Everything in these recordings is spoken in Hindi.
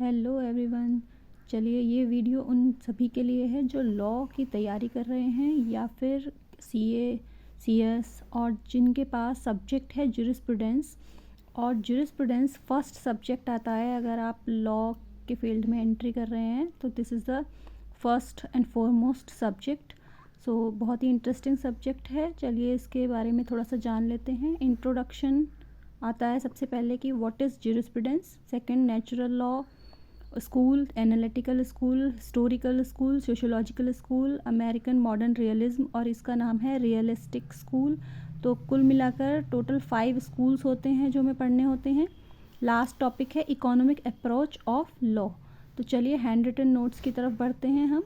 Hello everyone. चलिए, ये वीडियो उन सभी के लिए है जो लॉ की तैयारी कर रहे हैं या फिर सीए, सीएस और जिनके पास सब्जेक्ट है ज्यूरिस्प्रूडेंस। और ज्यूरिस्प्रूडेंस फर्स्ट सब्जेक्ट आता है अगर आप लॉ के फील्ड में एंट्री कर रहे हैं, तो this is the first and foremost subject. So बहुत ही इंटरेस्टिंग सब्जेक्ट है। चलिए इसके बारे में थोड़ा सा जान लेते हैं। इंट्रोडक्शन आता है सबसे पहले कि what is jurisprudence, second natural law school, analytical school, historical school, sociological school, American modern realism और इसका नाम है रियलिस्टिक स्कूल। तो कुल मिलाकर टोटल 5 स्कूल्स होते हैं जो हमें पढ़ने होते हैं। लास्ट टॉपिक है इकोनॉमिक अप्रोच ऑफ लॉ। तो चलिए हैंड रिटन नोट्स की तरफ बढ़ते हैं हम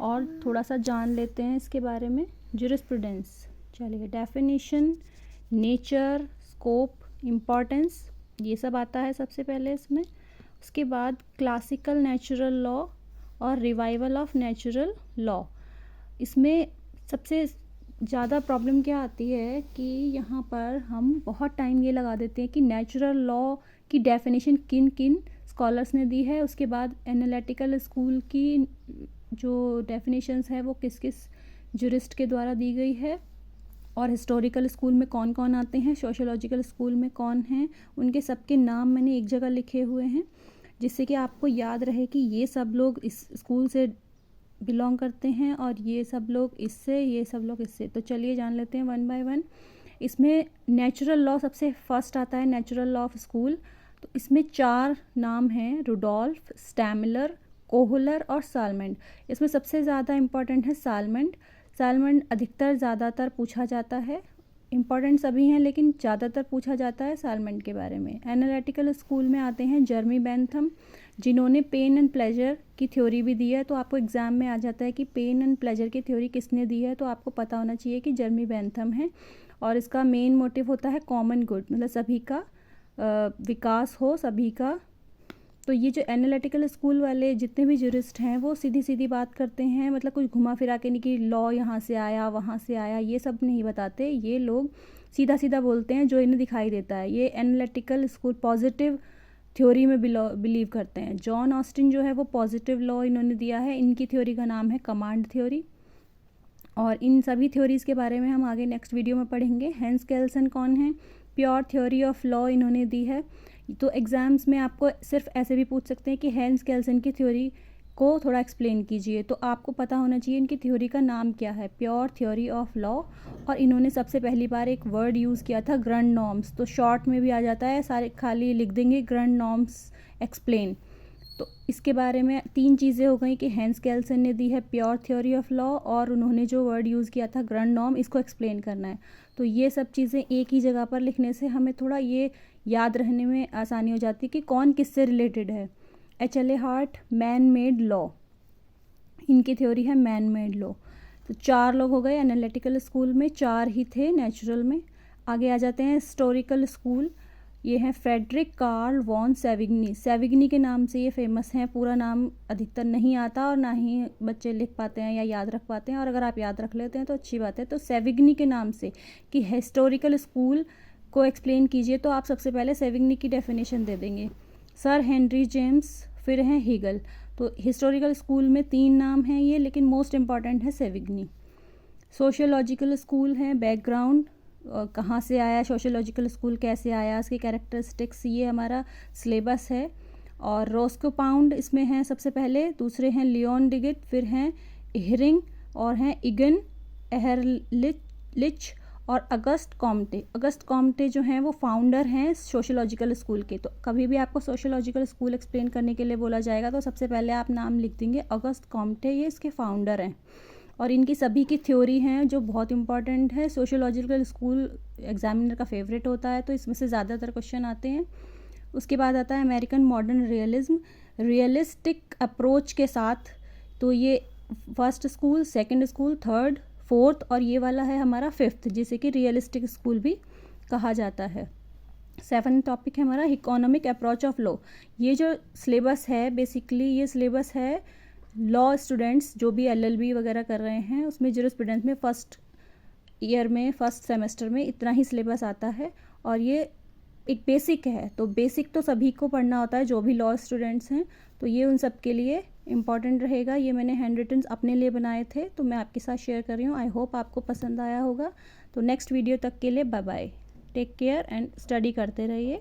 और थोड़ा सा जान लेते हैं इसके बारे में। ज्यूरिस्प्रूडेंस, चलिए डेफिनेशन, नेचर, स्कोप, इम्पॉर्टेंस, ये सब आता है सबसे पहले इसमें। उसके बाद क्लासिकल नेचुरल लॉ और रिवाइवल ऑफ नेचुरल लॉ। इसमें सबसे ज़्यादा प्रॉब्लम क्या आती है कि यहाँ पर हम बहुत टाइम ये लगा देते हैं कि नेचुरल लॉ की डेफिनेशन किन किन स्कॉलर्स ने दी है, उसके बाद एनालिटिकल स्कूल की जो डेफिनेशंस है वो किस किस जूरिस्ट के द्वारा दी गई है, और हिस्टोरिकल स्कूल में कौन कौन आते हैं, सोशियोलॉजिकल स्कूल में कौन हैं, उनके सबके नाम मैंने एक जगह लिखे हुए हैं जिससे कि आपको याद रहे कि ये सब लोग इस स्कूल से बिलोंग करते हैं और ये सब लोग इससे, ये सब लोग इससे। तो चलिए जान लेते हैं वन बाय वन। इसमें नेचुरल लॉ सबसे फर्स्ट आता है, नेचुरल लॉ ऑफ स्कूल। तो इसमें 4 नाम हैं, रुडोल्फ, स्टैमलर, कोहलर और सालमेंड। इसमें सबसे ज़्यादा इम्पॉर्टेंट है सालमेंड। सालमेंड अधिकतर ज़्यादातर पूछा जाता है, इम्पॉर्टेंट सभी हैं लेकिन ज़्यादातर पूछा जाता है सालमेंड के बारे में। एनालिटिकल स्कूल में आते हैं जर्मी बेंथम, जिन्होंने पेन एंड प्लेजर की थ्योरी भी दी है। तो आपको एग्ज़ाम में आ जाता है कि पेन एंड प्लेजर की थ्योरी किसने दी है, तो आपको पता होना चाहिए कि जर्मी बेंथम है। और इसका मेन मोटिव होता है कॉमन गुड, मतलब सभी का विकास हो, सभी का। तो ये जो एनालिटिकल स्कूल वाले जितने भी जूरिस्ट हैं वो सीधी सीधी बात करते हैं, मतलब कुछ घुमा फिरा के नहीं कि लॉ यहाँ से आया वहाँ से आया, ये सब नहीं बताते। ये लोग सीधा सीधा बोलते हैं जो इन्हें दिखाई देता है। ये एनालिटिकल स्कूल पॉजिटिव थ्योरी में बिलीव करते हैं। जॉन ऑस्टिन जो है वो पॉजिटिव लॉ इन्होंने दिया है, इनकी थ्योरी का नाम है कमांड थ्योरी। और इन सभी थ्योरीज़ के बारे में हम आगे नेक्स्ट वीडियो में पढ़ेंगे। हेंस केल्सन कौन है, प्योर थ्योरी ऑफ लॉ इन्होंने दी है। तो एग्ज़ाम्स में आपको सिर्फ ऐसे भी पूछ सकते हैं कि हेंस केल्सन की थ्योरी को थोड़ा एक्सप्लेन कीजिए, तो आपको पता होना चाहिए इनकी थ्योरी का नाम क्या है, प्योर थ्योरी ऑफ लॉ। और इन्होंने सबसे पहली बार एक वर्ड यूज़ किया था, ग्रैंड नॉर्म्स। तो शॉर्ट में भी आ जाता है, सारे खाली लिख देंगे ग्रैंड नॉर्म्स एक्सप्लेन। तो इसके बारे में 3 चीज़ें हो गई कि हेंस केल्सन ने दी है प्योर थ्योरी ऑफ लॉ, और उन्होंने जो वर्ड यूज़ किया था ग्रैंड नॉर्म, इसको एक्सप्लेन करना है। तो ये सब चीज़ें एक ही जगह पर लिखने से हमें थोड़ा ये याद रहने में आसानी हो जाती है कि कौन किससे रिलेटेड है। HLA heart, man made law, इनकी थ्योरी है मैन मेड लॉ। तो 4 लोग हो गए एनालिटिकल स्कूल में, 4 ही थे नेचुरल में। आगे आ जाते हैं हिस्टोरिकल स्कूल। ये हैं फ्रेडरिक कार्ल वॉन सेविग्नी। सेविग्नी के नाम से ये फेमस हैं, पूरा नाम अधिकतर नहीं आता और ना ही बच्चे लिख पाते हैं या याद रख पाते हैं, और अगर आप याद रख लेते हैं तो अच्छी बात है। तो सेविग्नी के नाम से कि हिस्टोरिकल स्कूल को एक्सप्लेन कीजिए, तो आप सबसे पहले सेविग्नी की डेफिनेशन दे देंगे। सर हेनरी जेम्स, फिर हैं हीगल। तो हिस्टोरिकल स्कूल में 3 नाम हैं ये, लेकिन मोस्ट इम्पॉर्टेंट है सेविग्नी। सोशियोलॉजिकल स्कूल है, बैकग्राउंड कहाँ से आया, सोशियोलॉजिकल स्कूल कैसे आया, इसकी कैरेक्टरिस्टिक्स, ये हमारा सिलेबस है। और रोस्कोपाउंड इसमें हैं सबसे पहले, दूसरे हैं लियोन डिगिट, फिर हैं इहरिंग और हैं इगन एहरलिच और अगस्ट कॉम्टे। अगस्ट कॉम्टे जो हैं वो फाउंडर हैं सोशियोलॉजिकल स्कूल के। तो कभी भी आपको सोशियोलॉजिकल स्कूल एक्सप्लेन करने के लिए बोला जाएगा तो सबसे पहले आप नाम लिख देंगे अगस्ट कॉम्टे, ये इसके फाउंडर हैं। और इनकी सभी की थ्योरी हैं जो बहुत इंपॉर्टेंट है। सोशियोलॉजिकल स्कूल एग्जामिनर का फेवरेट होता है, तो इसमें से ज़्यादातर क्वेश्चन आते हैं। उसके बाद आता है American modern realism, realistic approach के साथ। तो ये first school, second school, third, fourth और ये वाला है हमारा 5th, जिसे कि रियलिस्टिक स्कूल भी कहा जाता है। 7th टॉपिक है हमारा इकोनॉमिक अप्रोच ऑफ लॉ। ये जो सिलेबस है बेसिकली, ये सिलेबस है लॉ स्टूडेंट्स जो भी LLB वगैरह कर रहे हैं उसमें ज्यूरिस्प्रूडेंस में फर्स्ट ईयर में, फर्स्ट सेमेस्टर में इतना ही सिलेबस आता है। और ये एक बेसिक है, तो बेसिक तो सभी को पढ़ना होता है जो भी लॉ स्टूडेंट्स हैं, तो ये उन सब के लिए इम्पॉर्टेंट रहेगा। ये मैंने हैंड रिटन अपने लिए बनाए थे, तो मैं आपके साथ शेयर कर रही हूँ। आई होप आपको पसंद आया होगा। तो नेक्स्ट वीडियो तक के लिए bye bye, take care and study करते रहिए।